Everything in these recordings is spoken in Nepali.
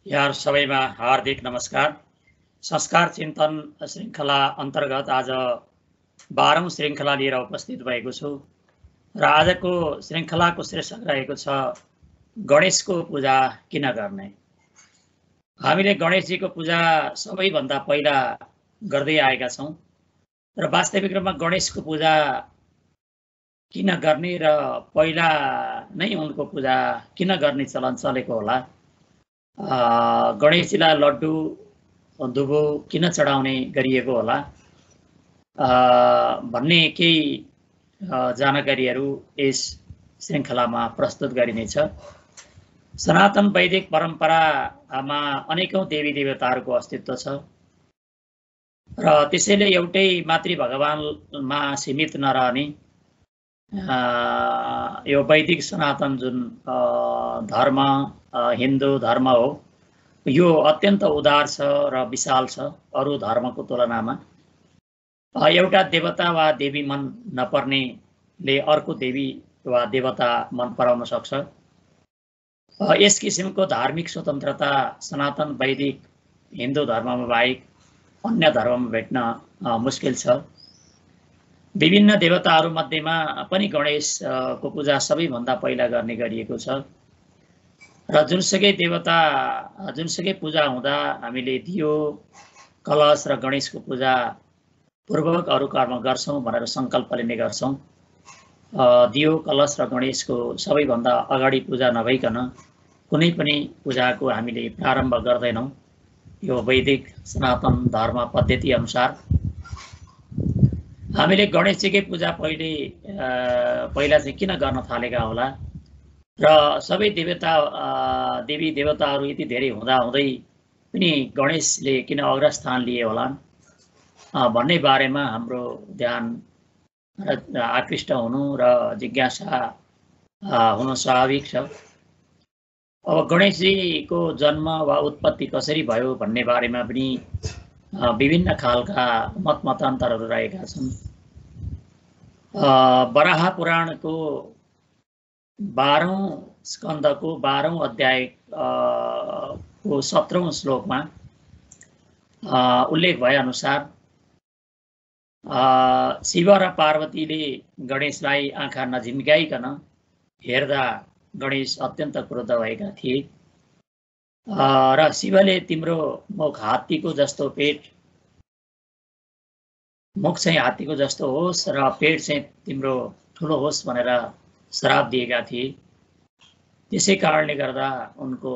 यहाँ सबैमा हार्दिक नमस्कार। संस्कार चिन्तन श्रृङ्खला अन्तर्गत आज 12औं श्रृङ्खला लिएर उपस्थित भएको छु र आजको श्रृङ्खलाको शीर्षक रहेको छ गणेशको पूजा किन गर्ने। हामीले गणेशजीको पूजा सबैभन्दा पहिला गर्दै आएका छौँ र वास्तविक रूपमा गणेशको पूजा किन गर्ने र पहिला नै उनको पूजा किन गर्ने चलन चलेको होला, गणेशजीलाई लड्डु दुबो किन चढाउने गरिएको होला भन्ने केही जानकारीहरू यस श्रृङ्खलामा प्रस्तुत गरिनेछ। सनातन वैदिक परम्परामा अनेकौं देवी देवताहरूको अस्तित्व छ र त्यसैले एउटै मातृ भगवानमा सीमित नरहने यो वैदिक सनातन जुन धर्म हिन्दू धर्म हो, यो अत्यन्त उदार छ र विशाल छ। अरू धर्मको तुलनामा एउटा देवता वा देवी मन नपर्नेले अर्को देवी वा देवता मन पराउन सक्छ। यस किसिमको धार्मिक स्वतन्त्रता सनातन वैदिक हिन्दू धर्ममा बाहेक अन्य धर्ममा भेट्न मुस्किल छ। विभिन्न देवताहरू मध्येमा पनि गणेशको पूजा सबैभन्दा पहिला गर्ने गरिएको छ र जुनसुकै देवता जुनसुकै पूजा हुँदा हामीले दियो कलश र गणेशको पूजा पूर्वक अरू कर्म गर्छौँ भनेर सङ्कल्प लिने गर्छौँ। दियो कलश र गणेशको सबैभन्दा अगाडि पूजा नभइकन कुनै पनि पूजाको हामीले प्रारम्भ गर्दैनौँ। यो वैदिक सनातन धर्म पद्धति अनुसार हामीले गणेशजीकै पूजा पहिला चाहिँ किन गर्न थालेका होला र सबै देवी देवताहरू यति धेरै हुँदाहुँदै पनि गणेशले किन अग्रस्थान लिए होला भन्ने बारेमा हाम्रो ध्यान आकृष्ट हुनु र जिज्ञासा हुन स्वाभाविक छ। अब गणेशजीको जन्म वा उत्पत्ति कसरी भयो भन्ने बारेमा पनि विभिन्न खालका मतमतान्तरहरू रहेका छन्। वराह पुराणको 12औं स्कन्धको 12औं अध्यायको 17औं श्लोकमा उल्लेख भए अनुसार शिव र पार्वतीले गणेशलाई आँखा नझिम्काइकन हेर्दा गणेश अत्यन्त क्रुद्ध भएका थिए र शिवले तिम्रो मुख हात्तीको जस्तो पेट मुख चाहिँ हात्तीको जस्तो होस् र पेट चाहिँ तिम्रो ठुलो होस् भनेर श्राप दिएका थिए। त्यसै कारणले गर्दा उनको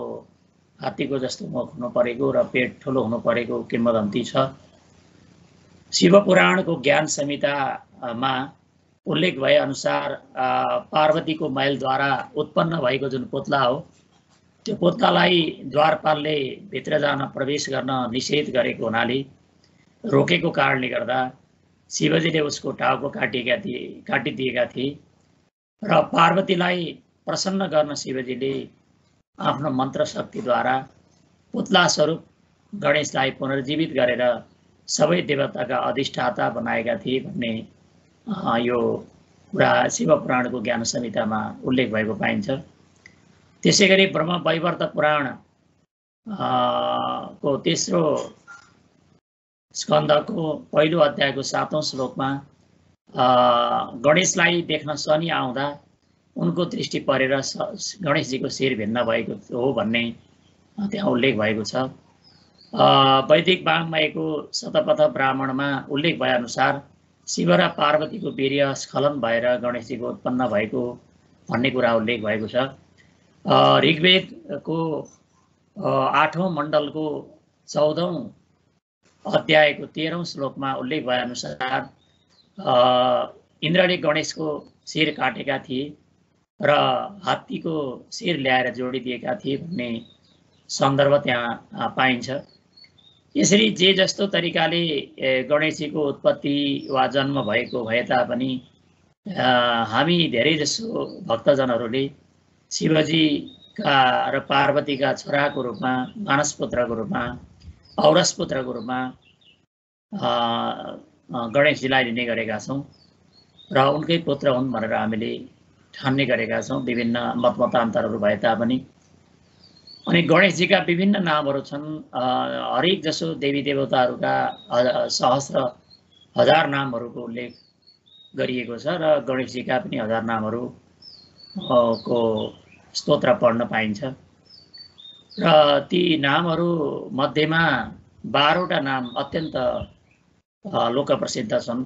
हात्तीको जस्तो मुख हुनु परेको र पेट ठुलो हुनु परेको किंवदन्ती छ। शिवपुराणको ज्ञान संहितामा उल्लेख भए अनुसार पार्वतीको मैलद्वारा उत्पन्न भएको जुन पुतला हो, त्यो पुतलालाई द्वारपालले भित्र जान प्रवेश गर्न निषेध गरेको हुनाले रोकेको कारणले गर्दा शिवजीले उसको टाउको काटिदिएका थिए र पार्वतीलाई प्रसन्न गर्न शिवजीले आफ्नो मन्त्र शक्तिद्वारा पुतला स्वरूप गणेशलाई पुनर्जीवित गरेर सबै देवताका अधिष्ठाता बनाएका थिए भन्ने यो कुरा शिवपुराणको ज्ञान संहितामा उल्लेख भएको पाइन्छ। त्यसै गरी ब्रह्म वैवर्त पुराण को तेस्रो स्कन्धको पहिलो अध्यायको 7औं श्लोकमा गणेशलाई देख्न शनि आउँदा उनको दृष्टि परेर गणेशजीको शिर भिन्न भएको हो भन्ने त्यहाँ उल्लेख भएको छ। वैदिक वाङ्मयको शतपथ ब्राह्मणमा उल्लेख भए अनुसार शिव र पार्वतीको वीर्य स्खलन भएर गणेशजीको उत्पन्न भएको भन्ने कुरा उल्लेख भएको छ। ऋग्वेदको 8औं मण्डलको 14औं अध्यायको 13औं श्लोकमा उल्लेख भए अनुसार इन्द्रले गणेशको शिर काटेका थिए र हात्तीको शिर ल्याएर जोडिदिएका थिए भन्ने सन्दर्भ त्यहाँ पाइन्छ। यसरी जे जस्तो तरिकाले गणेशजीको उत्पत्ति वा जन्म भएको भए तापनि हामी धेरैजसो भक्तजनहरूले शिवजीका र पार्वतीका छोराको रूपमा, मानसपुत्रको रूपमा, औरसपुत्रको रूपमा गणेशजीलाई लिने गरेका छौँ र उनकै पुत्र हुन् भनेर हामीले ठान्ने गरेका छौँ। विभिन्न मतमतान्तरहरू भए तापनि अनि गणेशजीका विभिन्न नामहरू छन्। हरेक जसो देवी देवताहरूका सहस्र हजार नामहरूको उल्लेख गरिएको छ र गणेशजीका पनि हजार नामहरू को स्तोत्र पढ्न पाइन्छ र ती नामहरू मध्येमा 12वटा नाम अत्यन्त लोकप्रसिद्ध छन्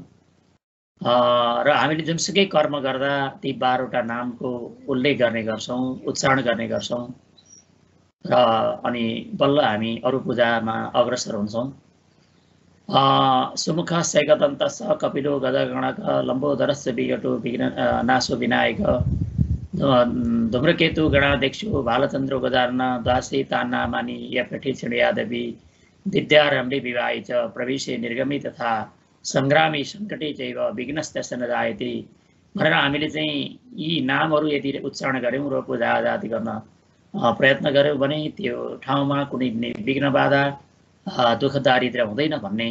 र हामीले जुनसुकै कर्म गर्दा ती 12वटा नामको उल्लेख गर्ने गर्छौँ, उच्चारण गर्ने गर्छौँ र अनि बल्ल हामी अरू पूजामा अग्रसर हुन्छौँ। सुमुख सैकदन्तस कपिलो गजगणक लम्बोदरस्य विकटो नाशो विनायक धूम्रकेतु गणाध्यक्षो भालचन्द्रो गजानन द्वासी तान्नामानी यपठी यादवी विद्यारम्भे विवाही च प्रवेशे निर्गमी तथा सङ्ग्रामी सङ्कटे चैव विघ्नस्तस्य न जायते भनेर हामीले चाहिँ यी नामहरू यदि उच्चारण गऱ्यौँ र पूजा आदि गर्न प्रयत्न गऱ्यौँ भने त्यो ठाउँमा कुनै विघ्न बाधा दुःख दारिद्र्य हुँदैन भन्ने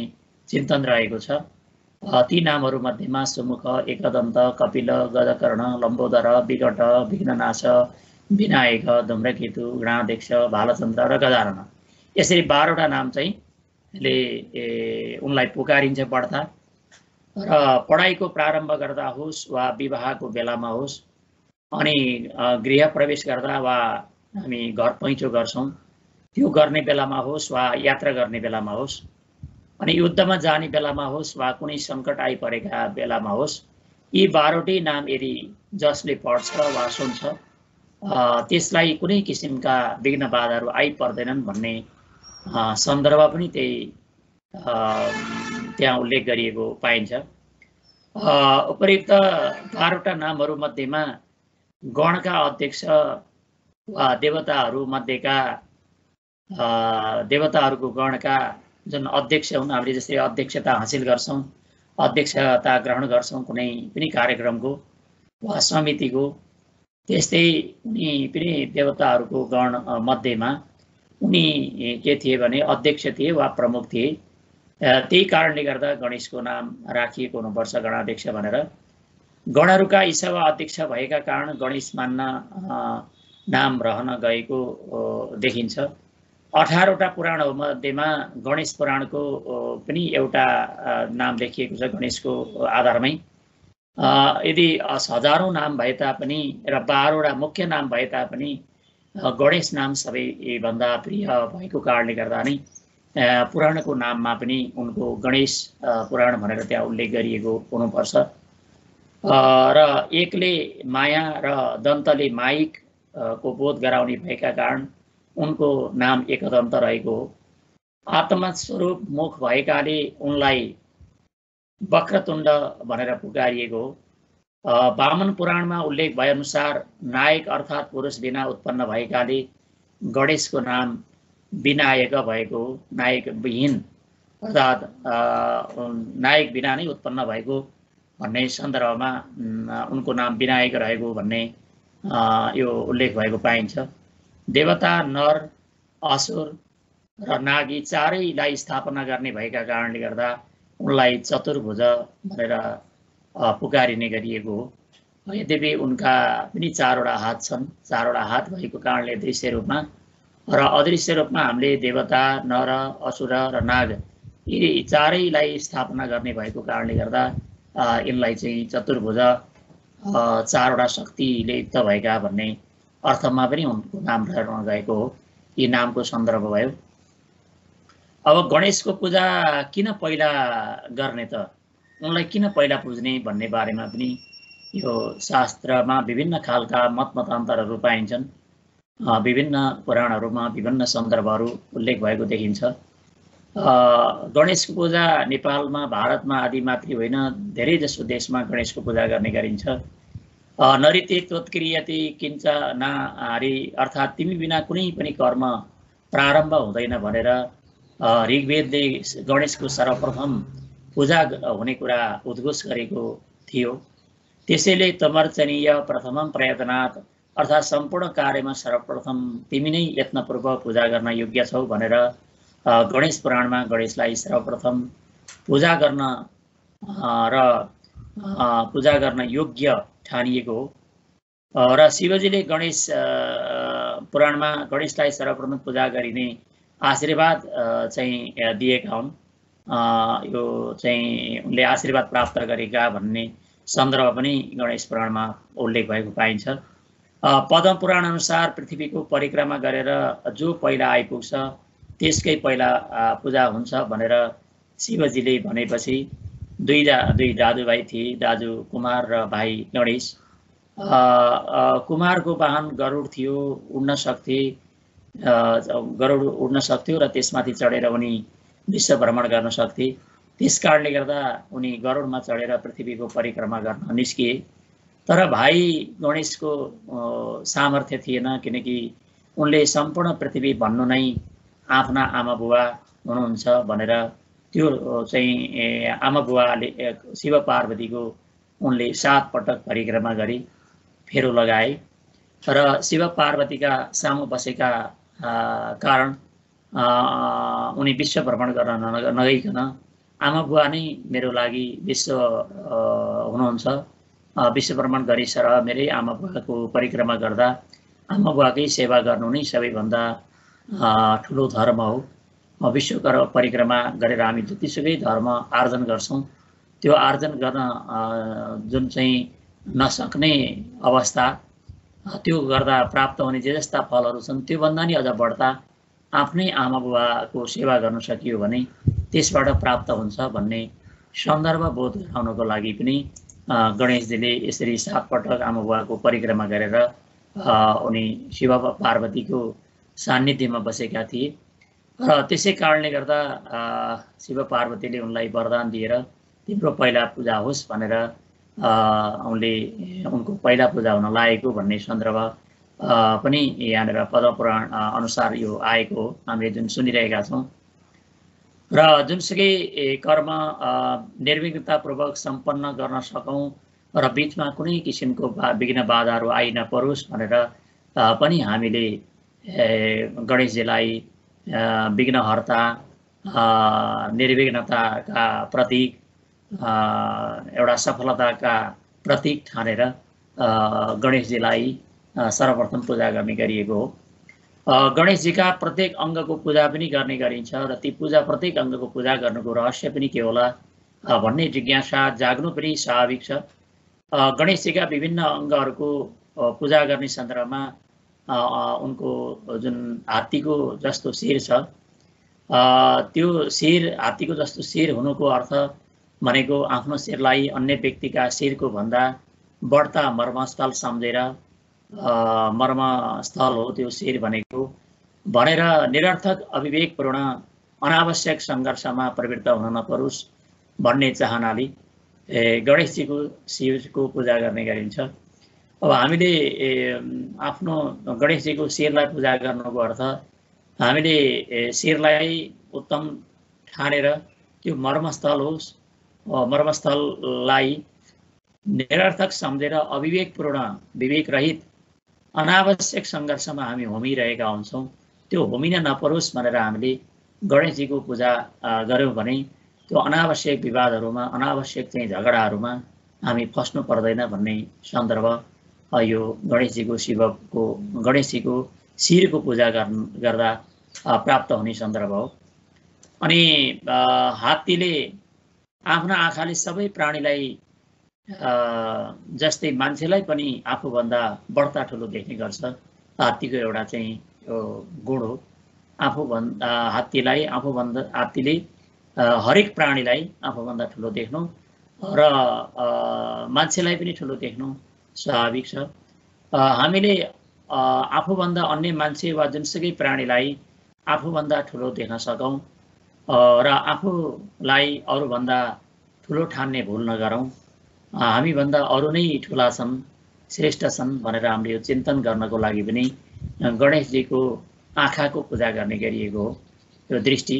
चिन्तन रहेको छ। ती नामहरू मध्येमा सुमुख, एकदन्त, कपिल, गजकर्ण, लम्बोदर, विकट, विघ्ननाश, विनायक, धूम्रकेतु, गणाध्यक्ष, भालचन्द्र र गजानन, यसरी 12वटा नाम चाहिँ उनलाई पुकारिन्छ पढ्दा र पढाइको प्रारम्भ गर्दा होस् वा विवाहको बेलामा होस् अनि गृह प्रवेश गर्दा वा हामी घर पैँचो गर्छौँ त्यो गर्ने बेलामा होस् वा यात्रा गर्ने बेलामा होस् अनि युद्धमा जाने बेलामा होस् वा कुनै सङ्कट आइपरेका बेलामा होस् यी 12वटै नाम यदि जसले पढ्छ वा सुन्छ त्यसलाई कुनै किसिमका विघ्न बाधाहरू आइपर्दैनन् भन्ने सन्दर्भ पनि त्यहाँ उल्लेख गरिएको पाइन्छ। उपयुक्त 12वटा नामहरू मध्येमा गणका अध्यक्ष वा देवताहरू मध्येका देवताहरूको गणका जुन अध्यक्ष हुन्, हामीले जसरी अध्यक्षता हासिल गर्छौँ, अध्यक्षता ग्रहण गर्छौँ कुनै पनि कार्यक्रमको वा समितिको, त्यस्तै उनी पनि देवताहरूको गण मध्येमा उनी के थिए भने अध्यक्ष थिए वा प्रमुख थिए। त्यही कारणले गर्दा गणेशको नाम राखिएको हुनुपर्छ गणाध्यक्ष भनेर। गणहरूका ईशा वा अध्यक्ष भएका कारण गणेश मान्न नाम रहन गएको देखिन्छ। 18वटा पुराणहरू मध्येमा गणेश पुराणको पनि एउटा नाम लेखिएको छ गणेशको आधारमै। यदि हजारौँ नाम भए तापनि र 12वटा मुख्य नाम भए तापनि गणेश नाम सबैभन्दा प्रिय भएको कारणले गर्दा नै पुराणको नाममा पनि उनको गणेश पुराण भनेर त्यहाँ उल्लेख गरिएको हुनुपर्छ। र एकले माया र दन्तले माइक को बोध गराउने भएका कारण उनको नाम एकदन्त रहेको हो। आत्मस्वरूप मुख भएकाले उनलाई वक्रतुण्ड भनेर पुकारिएको हो। वामन पुराणमा उल्लेख भएअनुसार नायक अर्थात् पुरुष बिना उत्पन्न भएकाले गणेशको नाम विनायक भएको हो। नायक विहीन अर्थात् नायक बिना नै उत्पन्न भएको भन्ने सन्दर्भमा उनको नाम विनायक रहेको भन्ने यो उल्लेख भएको पाइन्छ। देवता, नर, असुर र नागी चारैलाई स्थापना गर्ने भएका कारणले गर्दा उनलाई चतुर्भुज भनेर पुकारिने गरिएको हो। यद्यपि उनका पनि 4वटा हात छन्। 4वटा हात भएको कारणले दृश्य रूपमा र अदृश्य रूपमा हामीले देवता, नर, असुर र नाग यी चारैलाई स्थापना गर्ने भएको कारणले गर्दा यिनलाई चाहिँ चतुर्भुज 4वटा शक्तिले युक्त भएका भन्ने अर्थमा पनि उनको नाम रहन गएको हो। यी नामको सन्दर्भ भयो। अब गणेशको पूजा किन पहिला गर्ने त, उनलाई किन पहिला पुज्ने भन्ने बारेमा पनि यो शास्त्रमा विभिन्न खालका मतमतान्तरहरू पाइन्छन्। विभिन्न पुराणहरूमा विभिन्न सन्दर्भहरू उल्लेख भएको देखिन्छ। गणेशको पूजा नेपालमा, भारतमा आदि मात्रै होइन, धेरै जसो देशमा गणेशको पूजा गर्ने गरिन्छ। नरिते त्वत्क्रियते किञ्च नारी अर्थात् तिमी बिना कुनै पनि कर्म प्रारम्भ हुँदैन भनेर ऋग्वेदले गणेशको सर्वप्रथम पूजा हुने कुरा उद्घोष गरेको थियो। त्यसैले तमर्चनीय प्रथमं प्रयत्नात् अर्थात् सम्पूर्ण कार्यमा सर्वप्रथम तिमी नै यत्नपूर्वक पूजा गर्न योग्य छौ भनेर गणेश पुराणमा गणेशलाई सर्वप्रथम पूजा गर्न योग्य ठानिएको हो। र शिवजीले गणेश पुराणमा गणेशलाई सर्वप्रथम पूजा गरिने आशीर्वाद चाहिँ दिएका हुन्। यो चाहिँ उनले आशीर्वाद प्राप्त गरेका भन्ने सन्दर्भ पनि गणेश पुराणमा उल्लेख भएको पाइन्छ। पद्म पुराण अनुसार पृथ्वीको परिक्रमा गरेर जो पहिला आइपुग्छ त्यसकै पहिला पूजा हुन्छ भनेर शिवजीले भनेपछि दुई दाजुभाइ थिए, दाजु कुमार र भाइ गणेश। कुमारको वाहन गरुड थियो, उड्न सक्थे, गरुड उड्न सक्थ्यो र त्यसमाथि चढेर उनी विश्व भ्रमण गर्न सक्थे। त्यस कारणले गर्दा उनी गरुडमा चढेर पृथ्वीको परिक्रमा गर्न निस्किए। तर भाइ गणेशको सामर्थ्य थिएन, किनकि उनले सम्पूर्ण पृथ्वी भन्नु नै आफ्ना आमा बुवा हुनुहुन्छ भनेर त्यो चाहिँ आमा बुवाले शिव पार्वतीको उनले 7 पटक परिक्रमा गरी फेरो लगाए र शिव पार्वतीका सामु बसेका कारण उनी विश्व भ्रमण गर्न नगइकन आमा बुवा नै मेरो लागि विश्व हुनुहुन्छ, विश्व भ्रमण गरिसर मेरै आमा बुवाको परिक्रमा गर्दा आमा बुवाकै सेवा गर्नु नै सबैभन्दा ठुलो धर्म हो। विश्व परिक्रमा गरेर हामी जतिसुकै धर्म आर्जन गर्छौँ त्यो आर्जन गर्न जुन चाहिँ नसक्ने अवस्था, त्यो गर्दा प्राप्त हुने जे जस्ता फलहरू छन् त्योभन्दा नि अझ बढ्ता आफ्नै आमा बुवाको सेवा गर्न सकियो भने त्यसबाट प्राप्त हुन्छ भन्ने सन्दर्भ बोध गराउनको लागि पनि गणेशजीले यसरी 7 पटक आमा बुवाको परिक्रमा गरेर उनी शिव पार्वतीको सान्निध्यमा बसेका थिए र त्यसै कारणले गर्दा शिव पार्वतीले उनलाई वरदान दिएर तिम्रो पहिला पूजा होस् भनेर उनले उनको पहिला पूजा हुन लागेको भन्ने सन्दर्भ पनि यहाँनिर पद्म पुराण अनुसार यो आएको हो, हामीले जुन सुनिरहेका छौँ। र जुनसुकै कर्म निर्विघ्नतापूर्वक सम्पन्न गर्न सकौँ र बिचमा कुनै किसिमको विघ्न बाधाहरू आइ नपरोस् भनेर पनि हामीले गणेशजीलाई विघ्नहर्ता, निर्विघ्नताका प्रतीक, एउटा सफलताका प्रतीक ठानेर गणेशजीलाई सर्वप्रथम पूजा गर्ने गरिएको हो। गणेशजीका प्रत्येक अङ्गको पूजा पनि गर्ने गरिन्छ र ती प्रत्येक अङ्गको पूजा गर्नुको रहस्य पनि के होला भन्ने जिज्ञासा जाग्नु पनि स्वाभाविक छ। गणेशजीका विभिन्न अङ्गहरूको पूजा गर्ने सन्दर्भमा उनको जुन हात्तीको जस्तो शिर छ, त्यो शिर हात्तीको जस्तो शिर हुनुको अर्थ भनेको आफ्नो शिरलाई अन्य व्यक्तिका शिरको भन्दा बढ्ता मर्मस्थल सम्झेर, मर्मस्थल हो त्यो शिर भनेको भनेर निरर्थक अविवेकपूर्ण अनावश्यक सङ्घर्षमा प्रवृत्त हुन नपरोस् भन्ने चाहनाले गणेशजीको शिरको पूजा गर्ने गरिन्छ। अब हामीले आफ्नो गणेशजीको शिरलाई पूजा गर्नुको अर्थ हामीले शिरलाई उत्तम ठानेर त्यो मर्मस्थल होस्, मर्मस्थललाई निरर्थक सम्झेर अविवेकपूर्ण, विवेकरहित अनावश्यक सङ्घर्षमा हामी होमिरहेका हुन्छौँ, त्यो होमिन नपरोस् भनेर हामीले गणेशजीको पूजा गऱ्यौँ भने त्यो अनावश्यक विवादहरूमा, अनावश्यक चाहिँ झगडाहरूमा हामी फस्नु पर्दैन भन्ने सन्दर्भ यो गणेशजीको शिरको पूजा गर्दा प्राप्त हुने सन्दर्भ हो। अनि हात्तीले आफ्ना आँखाले सबै प्राणीलाई जस्तै मान्छेलाई पनि आफूभन्दा बढ्ता ठुलो देख्ने गर्छ। हात्तीको एउटा चाहिँ यो गुण हो, हात्तीले हरेक प्राणीलाई आफूभन्दा ठुलो देख्नु र मान्छेलाई पनि ठुलो देख्नु स्वाभाविक छ। हामीले आफूभन्दा अन्य मान्छे वा जुनसुकै प्राणीलाई आफूभन्दा ठुलो देख्न सकौँ र आफूलाई अरूभन्दा ठुलो ठान्ने भुल नगरौँ। हामीभन्दा अरू नै ठुला छन्, श्रेष्ठ छन् भनेर हामीले यो चिन्तन गर्नको लागि पनि गणेशजीको आँखाको पूजा गर्ने गरिएको हो यो दृष्टि।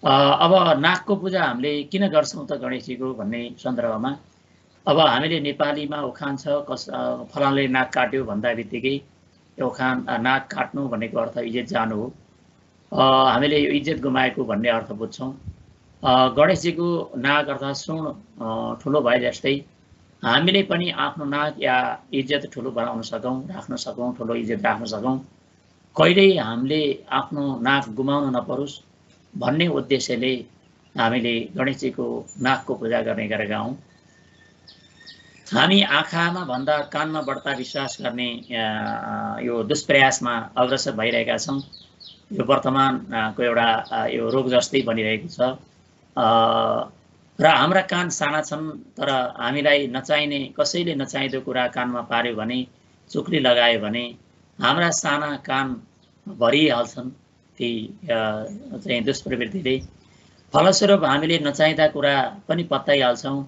अब नाकको पूजा हामीले किन गर्छौँ त गणेशजीको भन्ने सन्दर्भमा, अब हामीले नेपालीमा उखान छ, फलानले नाक काट्यो भन्दा बित्तिकै उखान नाक काट्नु भनेको अर्थ इज्जत जानु हो, हामीले यो इज्जत गुमाएको भन्ने अर्थ बुझ्छौँ। गणेशजीको नाक अर्थात् सुन ठुलो भए जस्तै हामीले पनि आफ्नो नाक या इज्जत ठुलो बनाउन सकौँ, राख्न सकौँ, ठुलो इज्जत राख्न सकौँ कहिल्यै हामीले आफ्नो नाक गुमाउन नपरोस् भन्ने उद्देश्यले हामीले गणेशजीको नाकको पूजा गर्ने गरेका हौँ। हामी आँखामा भन्दा कानमा बढ्ता विश्वास गर्ने यो दुष्प्रयासमा अग्रसर भइरहेका छौँ। यो वर्तमानको एउटा यो रोग जस्तै बनिरहेको छ। र हाम्रा कान साना छन्, तर हामीलाई नचाहिने कसैले नचाहिँदो कुरा कानमा पार्यो भने, चुक्ली लगायो भने हाम्रा साना कान भरिहाल्छन् ती चाहिँ दुष्प्रवृत्तिले। फलस्वरूप हामीले नचाहिँदा कुरा पनि पत्याइहाल्छौँ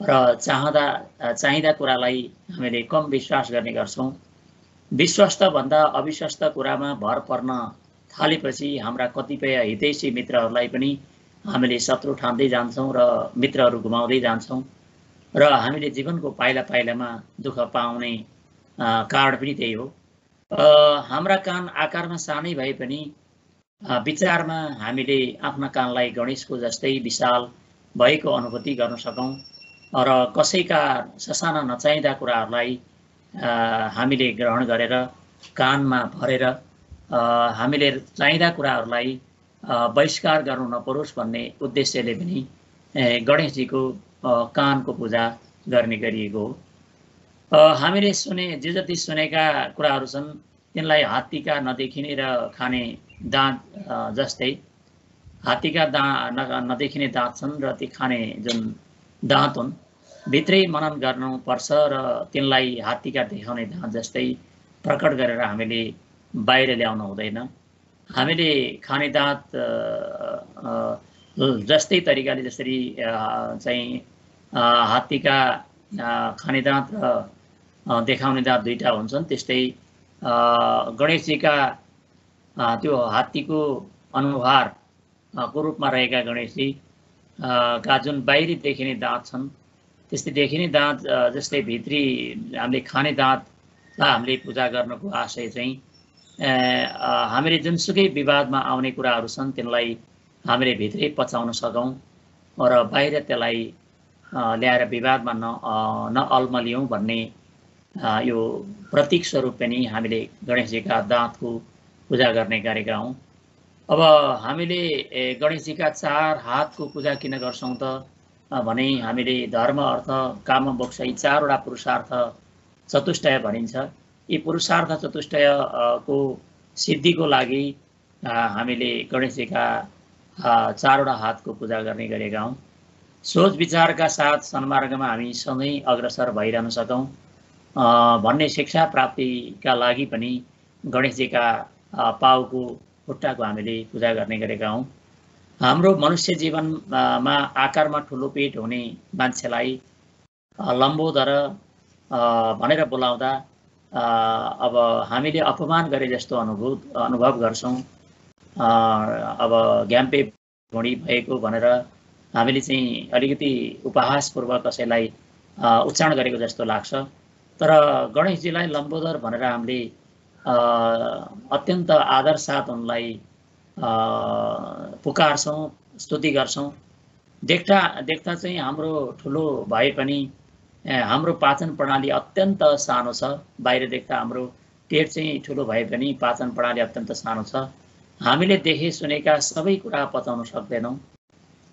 र चाहिँदा कुरालाई हामीले कम विश्वास गर्ने गर्छौँ। विश्वस्त भन्दा अविश्वस्त कुरामा भर पर्न थालेपछि हाम्रा कतिपय हितैषी मित्रहरूलाई पनि हामीले शत्रु ठान्दै जान्छौँ र मित्रहरू गुमाउँदै जान्छौँ र हामीले जीवनको पाइला पाइलामा दुःख पाउने कारण पनि त्यही हो। हाम्रा कान आकारमा सानै भए पनि विचारमा हामीले आफ्ना कानलाई गणेशको जस्तै विशाल भएको अनुभूति गर्न सकौँ र कसैका ससाना नचाहिँदा कुराहरूलाई हामीले ग्रहण गरेर कानमा भरेर हामीले चाहिँदा कुराहरूलाई बहिष्कार गर्नु नपरोस् भन्ने उद्देश्यले पनि गणेशजीको कानको पूजा गर्ने गरिएको हो। हामीले जे जति सुनेका कुराहरू छन् तिनलाई हात्तीका नदेखिने र खाने दाँत जस्तै, हात्तीका नदेखिने दाँत छन् र ती खाने जुन दाँत हुन् भित्रै मनन गर्नुपर्छ र तिनलाई हात्तीका देखाउने दाँत जस्तै प्रकट गरेर हामीले बाहिर ल्याउनु हुँदैन। हामीले खाने दाँत जस्तै तरिकाले जसरी चाहिँ हात्तीका खाने दाँत र देखाउने दाँत दुईटा हुन्छन्, त्यस्तै गणेशजीका त्यो हात्तीको अनुहारको रूपमा रहेका गणेशजी का जुन बाहिरी देखिने दाँत छन् त्यस्तै देखिने दाँत जस्तै भित्री हामीले खाने दाँतलाई हामीले पूजा गर्नको आशय चाहिँ हामीले जुनसुकै विवादमा आउने कुराहरू छन् तिनलाई हामीले भित्रै पचाउन सकौँ र बाहिर त्यसलाई ल्याएर विवादमा नअल्मलियौँ भन्ने यो प्रतीक स्वरूप पनि हामीले गणेशजीका दाँतको पूजा गर्ने गरेका हौँ। अब हामीले गणेशजीका 4 हातको पूजा किन गर्छौँ त भने हामीले धर्म, अर्थ, काम, मोक्ष यी 4वटा पुरुषार्थ चतुष्टय भनिन्छ। यी पुरुषार्थ चतुष्टयको सिद्धिको लागि हामीले गणेशजीका 4वटा हातको पूजा गर्ने गरेका हौँ। सोच विचारका साथ सन्मार्गमा हामी सधैँ अग्रसर भइरहन सकौँ भन्ने शिक्षा प्राप्तिका लागि पनि गणेशजीका पाउको खुट्टाको हामीले पूजा गर्ने गरेका हौँ। हाम्रो मनुष्य जीवनमा आकारमा ठुलो पेट हुने मान्छेलाई लम्बोदर भनेर बोलाउँदा अब हामीले अपमान गरे जस्तो अनुभव गर्छौँ। अब घ्याम्पे भुँडी भएको भनेर हामीले चाहिँ अलिकति उपहासपूर्वक कसैलाई उच्चारण गरेको जस्तो लाग्छ। तर गणेशजीलाई लम्बोदर भनेर हामीले अत्यन्त आदर साथ उनलाई पुकार्छौँ, स्तुति गर्छौँ। देख्दा चाहिँ हाम्रो ठुलो भए पनि हाम्रो पाचन प्रणाली अत्यन्त सानो छ। बाहिर देख्दा हाम्रो पेट चाहिँ ठुलो भए पनि पाचन प्रणाली अत्यन्त सानो छ। हामीले देखे सुनेका सबै कुरा पचाउन सक्दैनौँ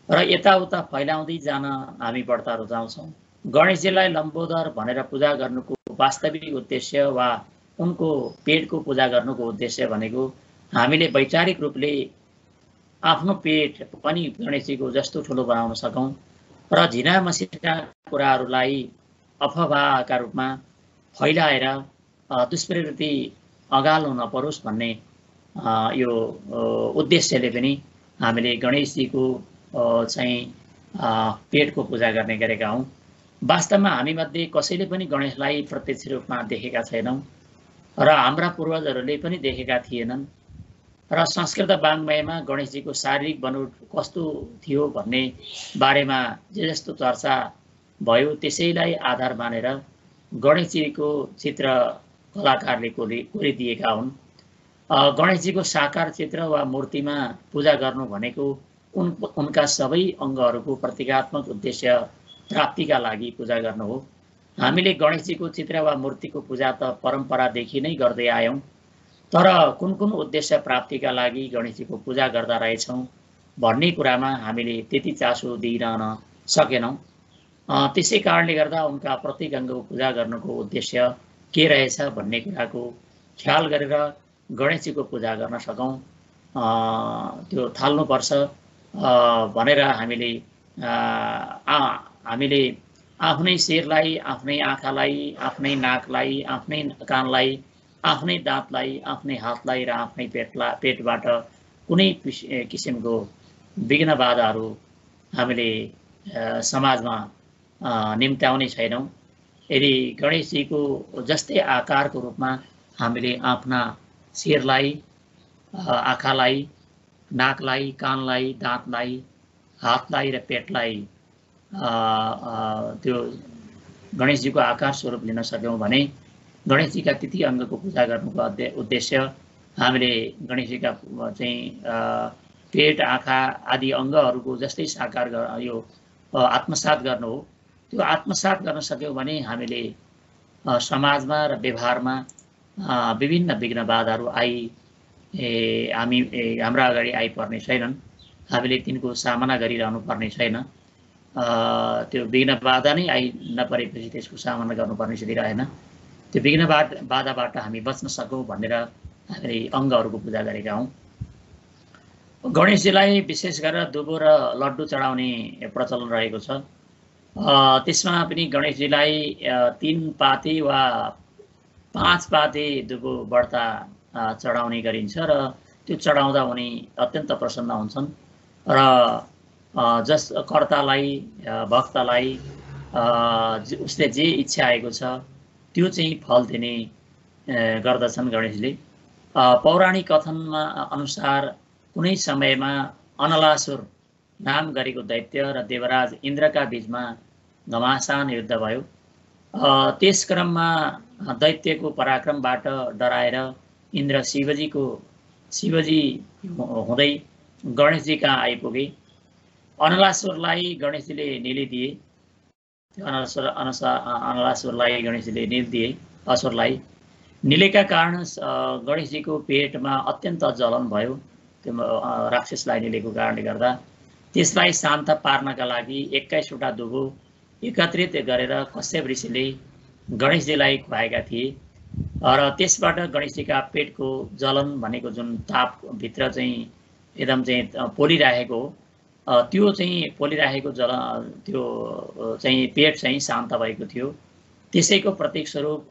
र यताउता फैलाउँदै जान हामी बढ्ता रुचाउँछौँ। गणेशजीलाई लम्बोदर भनेर पूजा गर्नुको वास्तविक उद्देश्य वा उनको पेटको पूजा गर्नुको उद्देश्य भनेको हामीले वैचारिक रूपले आफ्नो पेट पनि गणेशजीको जस्तो ठुलो बनाउन सकौँ र झिना मसिना कुराहरूलाई अफवाहका रूपमा फैलाएर दुष्प्रवृत्ति अगाल्नु नपरोस् भन्ने यो उद्देश्यले पनि हामीले गणेशजीको चाहिँ पेटको पूजा गर्ने गरेका हौँ। वास्तवमा हामीमध्ये कसैले पनि गणेशलाई प्रत्यक्ष रूपमा देखेका छैनौँ र हाम्रा पूर्वजहरूले पनि देखेका थिएनन् र संस्कृत वाङ्मयमा गणेशजीको शारीरिक बनोट कस्तो थियो भन्ने बारेमा जे जस्तो चर्चा भयो त्यसैलाई आधार मानेर गणेशजीको चित्र कलाकारले कोरिदिएका हुन्। गणेशजीको साकार चित्र वा मूर्तिमा पूजा गर्नु भनेको उनका सबै अङ्गहरूको प्रतीकात्मक उद्देश्य प्राप्तिका लागि पूजा गर्नु हो। हामीले गणेशजीको चित्र वा मूर्तिको पूजा त परम्परादेखि नै गर्दै आयौँ तर कुन कुन उद्देश्य प्राप्तिका लागि गणेशजीको पूजा गर्दा रहेछौँ भन्ने कुरामा हामीले त्यति चासो दिइरहन सकेनौँ। त्यसै कारणले गर्दा उनका प्रत्येक अङ्गको पूजा गर्नुको उद्देश्य के रहेछ भन्ने कुराको ख्याल गरेर गणेशजीको पूजा गर्न सकौँ त्यो थाल्नुपर्छ भनेर हामीले आफ्नै शिरलाई, आफ्नै आँखालाई, आफ्नै नाकलाई, आफ्नै कानलाई, आफ्नै दाँतलाई, आफ्नै हातलाई र आफ्नै पेटबाट कुनै किसिमको विघ्न बाधाहरू हामीले समाजमा निम्त्याउने छैनौँ। यदि गणेशजीको जस्तै आकारको रूपमा हामीले आफ्ना शिरलाई, आँखालाई, नाकलाई, कानलाई, दाँतलाई, हातलाई र पेटलाई त्यो गणेशजीको आकार स्वरूप लिन सक्यौँ भने गणेशजीका त्यति अङ्गको पूजा गर्नुको उद्देश्य हामीले गणेशजीका चाहिँ पेट, आँखा आदि अङ्गहरूको जस्तै साकार यो आत्मसात गर्नु हो। त्यो आत्मसात गर्न सक्यौँ भने हामीले समाजमा र व्यवहारमा विभिन्न विघ्न बाधाहरू हाम्रा अगाडि आइपर्ने छैनन्। हामीले तिनको सामना गरिरहनु पर्ने छैन। त्यो विघ्न बाधा नै नपरेपछि त्यसको सामना गर्नुपर्ने स्थिति रहेन। त्यो विघ्न बाधाबाट हामी बच्न सकौँ भनेर हामीले अङ्गहरूको पूजा गरेका हौँ। गणेशजीलाई विशेष गरेर दुबो र लड्डु चढाउने प्रचलन रहेको छ। त्यसमा पनि गणेशजीलाई 3 पाते वा 5 पाते दुबो बढ्ता चढाउने गरिन्छ र त्यो चढाउँदा उनी अत्यन्त प्रसन्न हुन्छन् र जस कर्तालाई, भक्तलाई उसले जे इच्छा आएको छ त्यो चाहिँ फल दिने गर्दछन् गणेशले। पौराणिक कथनमा अनुसार कुनै समयमा अनलासुर नाम गरेको दैत्य र देवराज इन्द्रका बीचमा घमासान युद्ध भयो। त्यस क्रममा दैत्यको पराक्रमबाट डराएर इन्द्र शिवजी हुँदै गणेशजी कहाँ आइपुगे। अनलासुरलाई गणेशजीले निलिदिए। अनलासुरलाई गणेशजीले निलिदिए। असुरलाई निलेका कारण गणेशजीको पेटमा अत्यन्त जलन भयो। त्यो राक्षसलाई निलेको कारणले गर्दा त्यसलाई शान्त पार्नका लागि 21वटा दुबो एकत्रित गरेर कश्यप ऋषिले गणेशजीलाई खुवाएका थिए र त्यसबाट गणेशजीका पेटको जलन भनेको जुन तापभित्र चाहिँ एकदम चाहिँ पोलिराखेको त्यो चाहिँ पोलिराखेको त्यो चाहिँ पेट चाहिँ शान्त भएको थियो। त्यसैको प्रतीक स्वरूप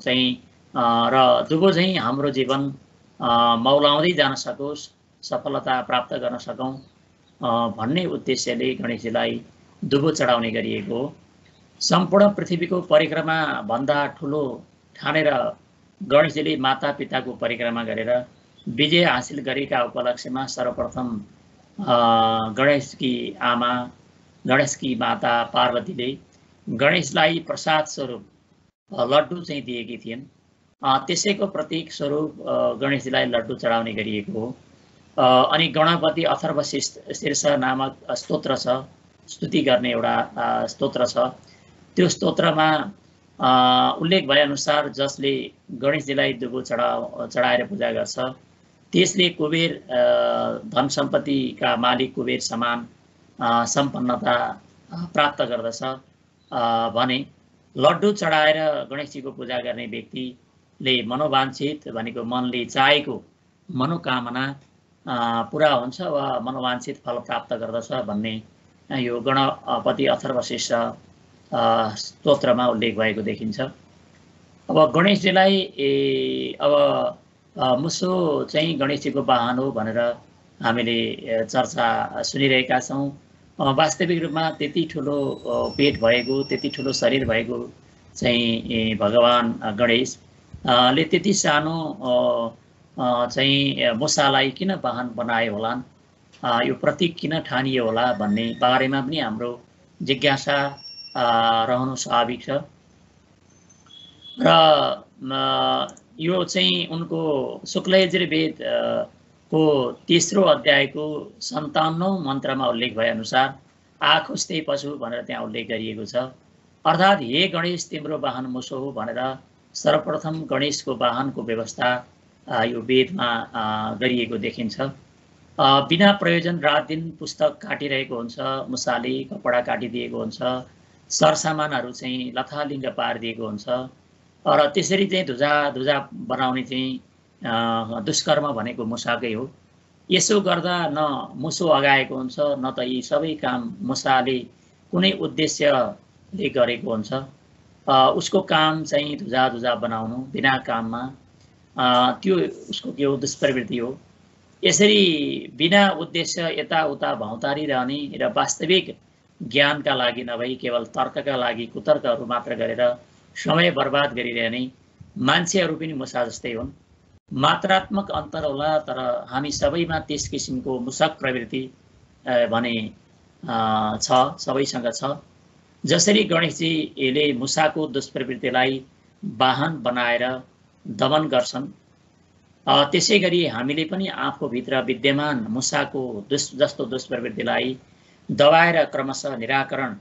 चाहिँ र दुबो चाहिँ हाम्रो जीवन मौलाउँदै जान सकोस्, सफलता प्राप्त गर्न सकौँ भन्ने उद्देश्यले गणेशजीलाई दुबो चढाउने गरिएको हो। सम्पूर्ण पृथ्वीको परिक्रमा भन्दा ठुलो ठानेर गणेशजीले मातापिताको परिक्रमा गरेर विजय हासिल गरेका उपलक्ष्यमा सर्वप्रथम गणेशकी आमा, गणेशकी माता पार्वतीले गणेशलाई प्रसाद स्वरूप लड्डु चाहिँ दिएकी थिइन्। त्यसैको प्रतीक स्वरूप गणेशजीलाई लड्डु चढाउने गरिएको हो। अनि गणपति अथर्व शीर्ष नामक स्तोत्र छ, स्तुति गर्ने एउटा स्तोत्र छ। त्यो स्तोत्रमा उल्लेख भएअनुसार जसले गणेशजीलाई दुबो चढाएर पूजा गर्छ त्यसले कुबेर धन सम्पत्तिका मालिक कुबेर समान सम्पन्नता प्राप्त गर्दछ भने लड्डु चढाएर गणेशजीको पूजा गर्ने व्यक्तिले मनोवाञ्छित भनेको मनले चाहेको मनोकामना पुरा हुन्छ वा मनोवाञ्छित फल प्राप्त गर्दछ भन्ने यो गणपति अथर्वशीर्ष स्तोत्रमा उल्लेख भएको देखिन्छ। अब गणेशजीलाई अब मुसो चाहिँ गणेशजीको वाहन हो भनेर हामीले चर्चा सुनिरहेका छौँ। वास्तविक रूपमा त्यति ठुलो पेट भएको, त्यति ठुलो शरीर भएको चाहिँ भगवान गणेशले त्यति सानो चाहिँ मुसालाई किन वाहन बनाए होलान्, यो प्रतीक किन ठानिए होला भन्ने बारेमा पनि हाम्रो जिज्ञासा रहनु स्वाभाविक छ। र यो चाहिँ उनको शुक्ल यजुर्वेद को 3रो अध्यायको 57औं मन्त्रमा उल्लेख भए अनुसार आखुस्ते पशु भनेर त्यहाँ उल्लेख गरिएको छ। अर्थात् हे गणेश तिम्रो वाहन मुसो हो भनेर सर्वप्रथम गणेशको वाहनको व्यवस्था यो वेदमा गरिएको देखिन्छ। बिना प्रयोजन रात दिन पुस्तक काटिरहेको हुन्छ, मुसाले कपडा काटिदिएको हुन्छ, सरसामानहरू चाहिँ लथालिङ्ग पारिदिएको हुन्छ र त्यसरी चाहिँ धुजा बनाउने चाहिँ दुष्कर्म भनेको मुसाकै हो। यसो गर्दा न मुसो अगाएको हुन्छ, न त यी सबै काम मुसाले कुनै उद्देश्यले गरेको हुन्छ। उसको काम चाहिँ धुजा बनाउनु बिना काममा, त्यो उसको के हो, दुष्प्रवृत्ति हो। यसरी बिना उद्देश्य यताउता भौतारिरहने र वास्तविक ज्ञानका लागि नभई केवल तर्कका लागि कुतर्कहरू मात्र गरेर समय बर्बाद गरिरहने मान्छेहरू पनि मुसा जस्तै हुन्। मात्रात्मक अन्तर होला, तर हामी सबैमा त्यस किसिमको मुसक प्रवृत्ति भने छ, सबैसँग छ। जसरी गणेशजीले मुसाको दुष्प्रवृत्तिलाई वाहन बनाएर दमन गर्छन्, त्यसै गरी हामीले पनि आफूभित्र विद्यमान मुसाको जस्तो दुष्प्रवृत्तिलाई दबाएर क्रमशः निराकरण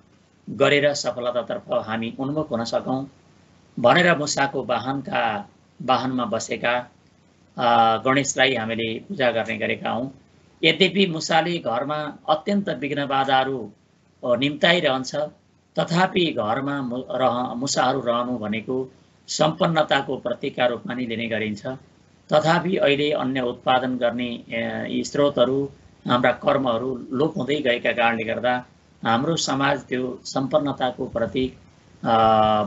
गरेर सफलतातर्फ हामी उन्मुख हुन सकौँ भनेर मुसाको वाहनमा बसेका गणेशलाई हामीले पूजा गर्ने गरेका हौँ। यद्यपि मुसाले घरमा अत्यन्त विघ्न बाधाहरू निम्ताइरहन्छ, तथापि घरमा मुसाहरू रहनु भनेको सम्पन्नताको प्रतीकका रूपमा नै लिने गरिन्छ। तथापि अहिले अन्य उत्पादन गर्ने यी स्रोतहरू, हाम्रा कर्महरू लोप हुँदै गएका कारणले गर्दा हाम्रो समाज त्यो सम्पन्नताको प्रतीक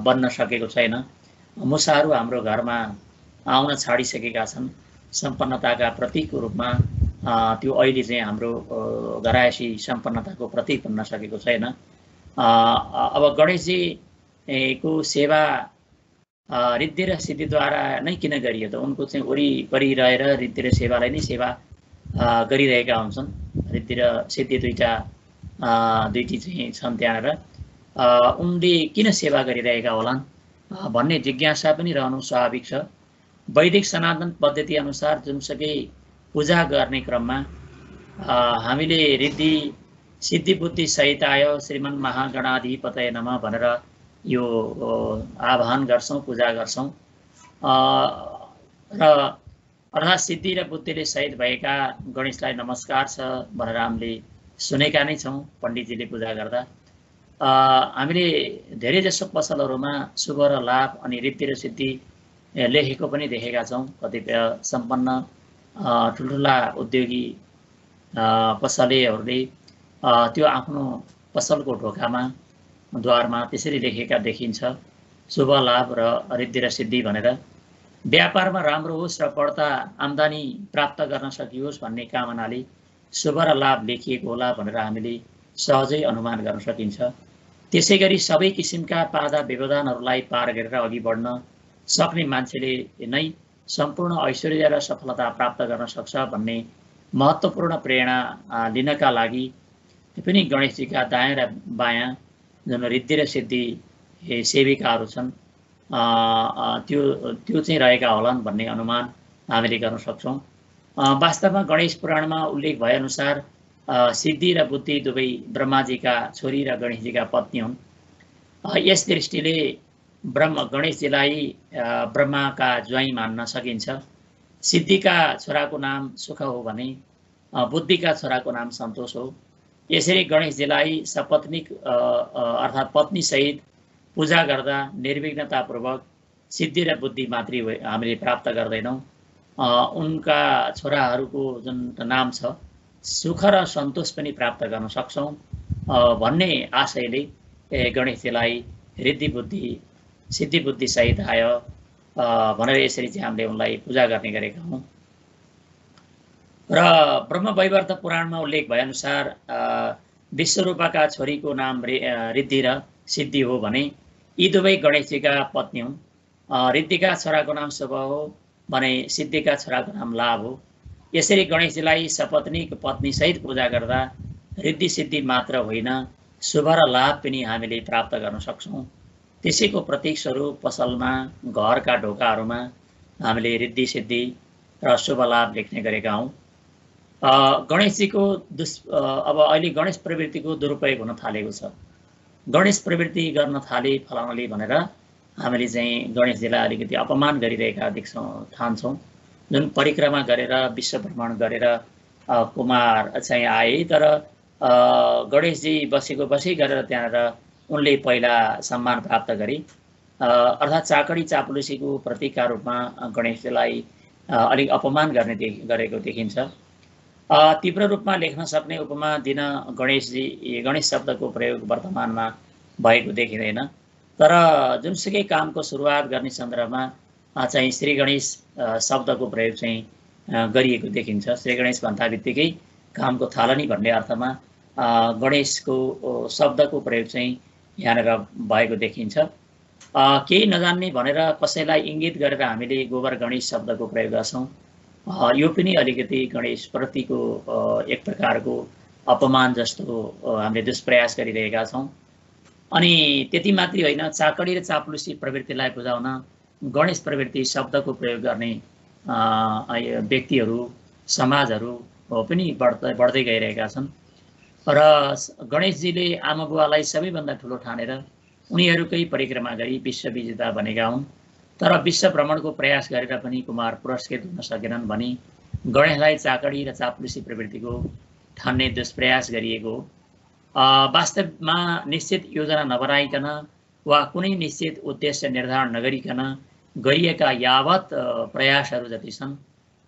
बन्न सकेको छैन। मुसाहरू हाम्रो घरमा आउन छाडिसकेका छन्। सम्पन्नताका प्रतीकको रूपमा त्यो अहिले चाहिँ हाम्रो घरायसी सम्पन्नताको प्रतीक बन्न सकेको छैन। अब गणेशजीको सेवा रिद्धि र सिद्धिद्वारा नै किन गरियो त? उनको चाहिँ वरिपरि रहेर रिद्धि र सेवालाई नै सेवा गरिरहेका हुन्छन्। रिद्धि र सिद्धि दुईटी चाहिँ छन् त्यहाँनिर। उनले किन सेवा गरिरहेका होलान् भन्ने जिज्ञासा पनि रहनु स्वाभाविक छ। वैदिक सनातन पद्धति अनुसार जुनसुकै पूजा गर्ने क्रममा हामीले रिद्धि सिद्धि बुद्धि सहित आयो श्रीमन् महागणाधिपतये नमः भनेर यो आह्वान गर्छौँ, पूजा गर्छौँ र अर्थात् सिद्धि र बुद्धिले सहित भएका गणेशलाई नमस्कार छ भनेर हामीले सुनेका नै छौँ पण्डितजीले पूजा गर्दा। हामीले धेरै जसो पसलहरूमा शुभ र लाभ अनि रिद्धि र सिद्धि लेखेको पनि देखेका छौँ। कतिपय सम्पन्न ठुल्ठुला उद्योगी पसलेहरूले त्यो आफ्नो पसलको ढोकामा द्वारमा त्यसरी लेखेका देखिन्छ, शुभ लाभ र रिद्धि र सिद्धि भनेर। व्यापारमा राम्रो होस् र बढ्ता आम्दानी प्राप्त गर्न सकियोस् भन्ने कामनाले शुभ र लाभ लेखिएको होला भनेर हामीले सहजै अनुमान गर्न सकिन्छ। त्यसै गरी सबै किसिमका बाधा व्यवधानहरूलाई पार गरेर अघि बढ्न सक्ने मान्छेले नै सम्पूर्ण ऐश्वर्य र सफलता प्राप्त गर्न सक्छ भन्ने महत्त्वपूर्ण प्रेरणा लिनका लागि पनि गणेशजीका दायाँ र बायाँ जुन रिद्धि र सिद्धि सेविकाहरू छन् त्यो चाहिँ रहेका होलान् भन्ने अनुमान हामीले गर्न सक्छौँ। वास्तवमा गणेश पुराणमा उल्लेख भएअनुसार सिद्धि र बुद्धि दुवै ब्रह्माजीका छोरी र गणेशजीका पत्नी हुन्। यस दृष्टिले गणेशजीलाई ब्रह्माका ज्वाइँ मान्न सकिन्छ। सिद्धिका छोराको नाम सुख हो भने बुद्धिका छोराको नाम सन्तोष हो। यसरी गणेशजीलाई सपत्नीक अर्थात् पत्नीसहित पूजा गर्दा निर्विघ्नतापूर्वक सिद्धि र बुद्धि मात्रै हामीले प्राप्त गर्दैनौँ, उनका छोराहरूको जुन नाम छ सुख र सन्तोष पनि प्राप्त गर्न सक्छौँ भन्ने आशयले गणेशजीलाई रिद्धि बुद्धि सिद्धि बुद्धि सहित आयो भनेर यसरी चाहिँ हामीले उनलाई पूजा गर्ने गरेका हौँ। र ब्रह्मवैवर्त पुराणमा उल्लेख भएअनुसार विश्वरूपाका छोरीको नाम रिद्धि र सिद्धि हो भने यी दुवै गणेशजीका पत्नी हुन्। रिद्धिका छोराको नाम शुभ हो भने सिद्धिका छोराको नाम लाभ हो। यसरी गणेशजीलाई सपत्नीक पत्नीसहित पूजा गर्दा रिद्धि सिद्धि मात्र होइन, शुभ र लाभ पनि हामीले प्राप्त गर्न सक्छौँ। त्यसैको प्रतीक स्वरूप पसलमा घरका ढोकाहरूमा हामीले रिद्धि सिद्धि र शुभ लाभ लेख्ने गरेका हौँ। गणेशजीको अब अहिले गणेश प्रवृत्तिको दुरुपयोग हुन थालेको छ। गणेश प्रवृत्ति गर्न थाले फलाउनले भनेर हामीले चाहिँ गणेशजीलाई अलिकति अपमान गरिरहेका ठान्छौँ। जुन परिक्रमा गरेर विश्व भ्रमण गरेर कुमार चाहिँ आए। तर गणेशजी बसी गरेर त्यहाँनिर उनले पहिला सम्मान प्राप्त गरे। अर्थात् चाकडी चाप्लुसीको प्रतीकका रूपमा गणेशजीलाई अलिक अपमान गरेको देखिन्छ। तीव्र रूपमा लेख्न सक्ने उपमा दिन गणेश शब्दको प्रयोग वर्तमानमा भएको देखिँदैन। तर जुनसुकै कामको सुरुवात गर्ने सन्दर्भमा चाहिँ श्री गणेश शब्दको प्रयोग चाहिँ गरिएको देखिन्छ। श्री गणेश भन्दा बित्तिकै कामको थालनी भन्ने अर्थमा गणेशको शब्दको प्रयोग चाहिँ यहाँनिर भएको देखिन्छ। केही नजान्ने भनेर कसैलाई इङ्गित गरेर हामीले गोबर गणेश शब्दको प्रयोग गर्छौँ। यो पनि अलिकति गणेशप्रतिको एक प्रकारको अपमान जस्तो हामीले दुष्प्रयास गरिरहेका छौँ। अनि त्यति मात्रै होइन, चाकडी र चाप्लुसी प्रवृत्तिलाई बुझाउन गणेश प्रवृत्ति शब्दको प्रयोग गर्ने व्यक्तिहरू समाजहरू पनि बढ्दै गइरहेका छन्। र गणेशजीले आमा बुवालाई सबैभन्दा ठुलो ठानेर उनीहरूकै परिक्रमा गरी विश्व विजेता बनेका हुन्। तर विश्व भ्रमणको प्रयास गरेर पनि कुमार पुरस्कृत हुन सकेनन् भनी गणेशलाई चाकडी र चाप्लुसी प्रवृत्तिको ठान्ने दुष्प्रयास गरिएको हो। वास्तवमा निश्चित योजना नबनाइकन वा कुनै निश्चित उद्देश्य निर्धारण नगरिकन गरिएका यावत प्रयासहरू जति छन्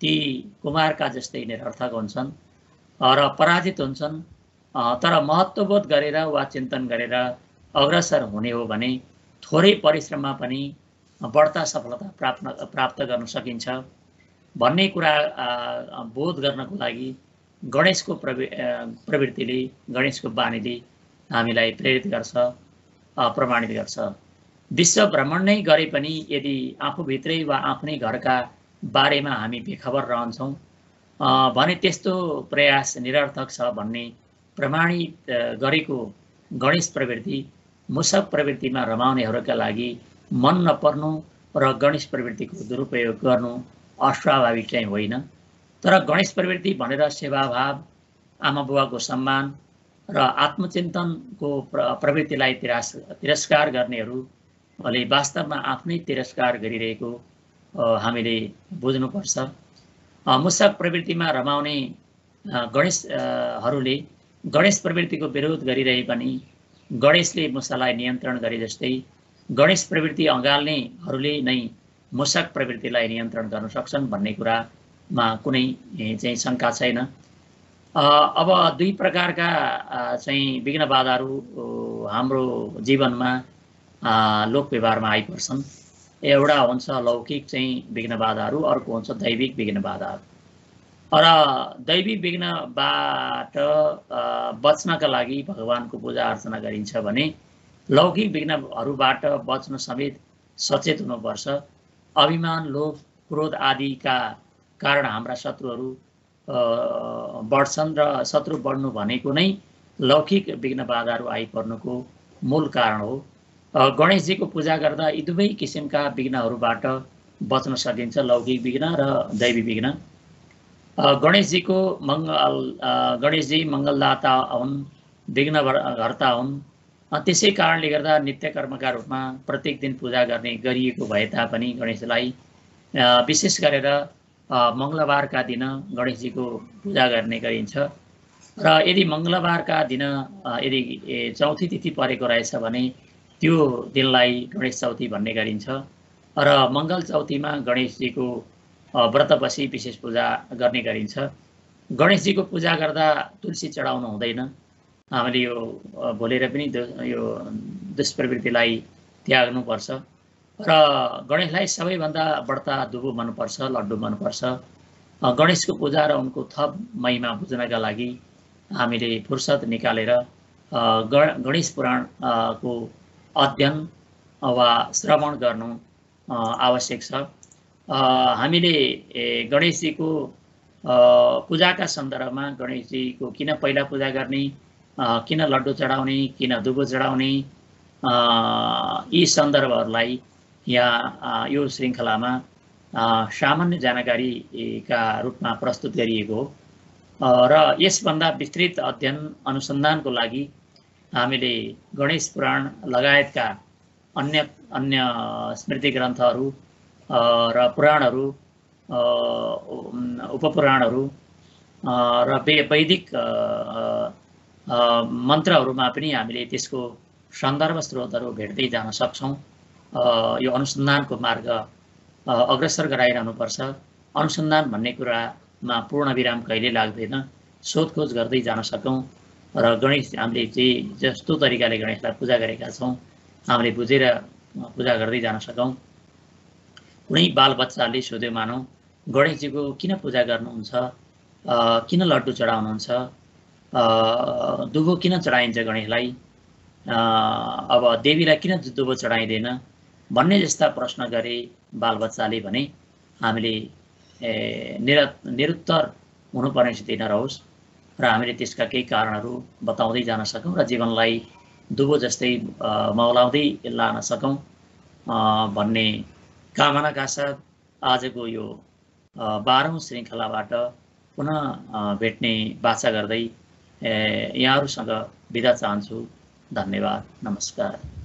ती कुमारका जस्तै निरर्थक हुन्छन् र पराजित हुन्छन्। तर महत्त्वबोध गरेर वा चिन्तन गरेर अग्रसर हुने हो भने थोरै परिश्रममा पनि बढ्ता सफलता प्राप्त गर्न सकिन्छ भन्ने कुरा बोध गर्नको लागि गणेशको प्रवृत्तिले, गणेशको बानीले हामीलाई प्रेरित गर्छ, प्रमाणित गर्छ। विश्व भ्रमण नै गरे पनि यदि आफूभित्रै वा आफ्नै घरका बारेमा हामी बेखबर रहन्छौँ भने त्यस्तो प्रयास निरर्थक छ भन्ने प्रमाणित गरेको गणेश प्रवृत्ति मुसक प्रवृत्तिमा रमाउनेहरूका लागि मन नपर्नु र गणेश प्रवृत्तिको दुरुपयोग गर्नु अस्वाभाविक चाहिँ होइन। तर गणेश प्रवृत्ति भनेर सेवाभाव, आमा बुवाको सम्मान र आत्मचिन्तनको प्रवृत्तिलाई तिरस्कार गर्नेहरूले वास्तवमा आफ्नै तिरस्कार गरिरहेको हामीले बुझ्नुपर्छ। मुसक प्रवृत्तिमा रमाउने गणेशहरूले गणेश प्रवृत्तिको विरोध गरिरहे पनि गणेशले मुसालाई नियन्त्रण गरे जस्तै गणेश प्रवृत्ति अँगाल्नेहरूले नै मुसक प्रवृत्तिलाई नियन्त्रण गर्न सक्छन् भन्ने कुरामा कुनै चाहिँ शङ्का छैन। अब दुई प्रकारका चाहिँ विघ्न बाधाहरू हाम्रो जीवनमा लोक व्यवहारमा आइपर्छन्। एउटा हुन्छ लौकिक चाहिँ विघ्न बाधाहरू, अर्को हुन्छ दैविक विघ्न बाधाहरू। र दैविक विघ्नबाट बच्नका लागि भगवानको पूजा अर्चना गरिन्छ भने लौकिक विघ्नहरूबाट बच्न समेत सचेत हुनुपर्छ। अभिमान, लोभ, क्रोध आदिका कारण हाम्रा शत्रुहरू बढ्छन् र शत्रु बढ्नु भनेको नै लौकिक विघ्न बाधाहरू आइपर्नुको मूल कारण हो। गणेशजीको पूजा गर्दा यी दुवै किसिमका विघ्नहरूबाट बच्न सकिन्छ, लौकिक विघ्न र दैवी विघ्न। गणेशजी मङ्गलदाता हुन्, विघ्नहर्ता हुन्। त्यसै कारणले गर्दा नित्य कर्मका रूपमा प्रत्येक दिन पूजा गरिएको भए तापनि गणेशलाई विशेष गरेर मङ्गलबारका दिन गणेशजीको पूजा गर्ने गरिन्छ। र यदि मङ्गलबारका दिन यदि चौथी तिथि परेको रहेछ भने त्यो दिनलाई गणेश चौथी भन्ने गरिन्छ। र मङ्गल चौथीमा गणेशजीको व्रत बसी विशेष पूजा गर्ने गरिन्छ। गणेशजीको पूजा गर्दा तुलसी चढाउनु हुँदैन। हामीले यो भोलेर पनि यो दुष्प्रवृत्तिलाई त्याग्नुपर्छ। र गणेशलाई सबैभन्दा बढ्ता दुबो मनपर्छ, लड्डु मनपर्छ। गणेशको पूजा र उनको थप महिमा बुझ्नका लागि हामीले फुर्सद निकालेर गणेश पुराणको अध्ययन वा श्रवण गर्नु आवश्यक छ। हामीले गणेशजीको पूजाका सन्दर्भमा गणेशजीको किन पहिला पूजा गर्ने, किन लड्डु चढाउने, किन दुबो चढाउने, यी सन्दर्भहरूलाई यहाँ यो श्रृङ्खलामा सामान्य जानकारीका रूपमा प्रस्तुत गरिएको हो। र यसभन्दा विस्तृत अध्ययन अनुसन्धानको लागि हामीले गणेश पुराण लगायतका अन्य स्मृति ग्रन्थहरू र पुराणहरू उपपुराणहरू र वैदिक मन्त्रहरूमा पनि हामीले त्यसको सन्दर्भ स्रोतहरू भेट्दै जान सक्छौँ। यो अनुसन्धानको मार्ग अग्रसर गराइरहनुपर्छ। अनुसन्धान भन्ने कुरामा पूर्ण विराम कहिले लाग्दैन। सोधखोज गर्दै जान सकौँ र गणेश हामीले चाहिँ जस्तो तरिकाले गणेशलाई पूजा गरेका छौँ हामीले बुझेर पूजा गर्दै जान सकौँ। कुनै बालबच्चाले सोध्यो मानौँ गणेशजीको किन पूजा गर्नुहुन्छ, किन लड्डु चढाउनुहुन्छ, दुबो किन चढाइन्छ गणेशलाई, अब देवीलाई किन दुबो चढाइँदैन भन्ने जस्ता प्रश्न गरे बालबच्चाले भने हामीले निरुत्तर हुनुपर्ने स्थिति नरहोस् र हामीले त्यसका केही कारणहरू बताउँदै जान सकौँ र जीवनलाई दुबो जस्तै मौलाउँदै लान सकौँ भन्ने कामनाका साथ आजको यो 12औं श्रृङ्खलाबाट पुनः भेट्ने बाचा गर्दै यहाँहरूसँग बिदा चाहन्छु। धन्यवाद, नमस्कार।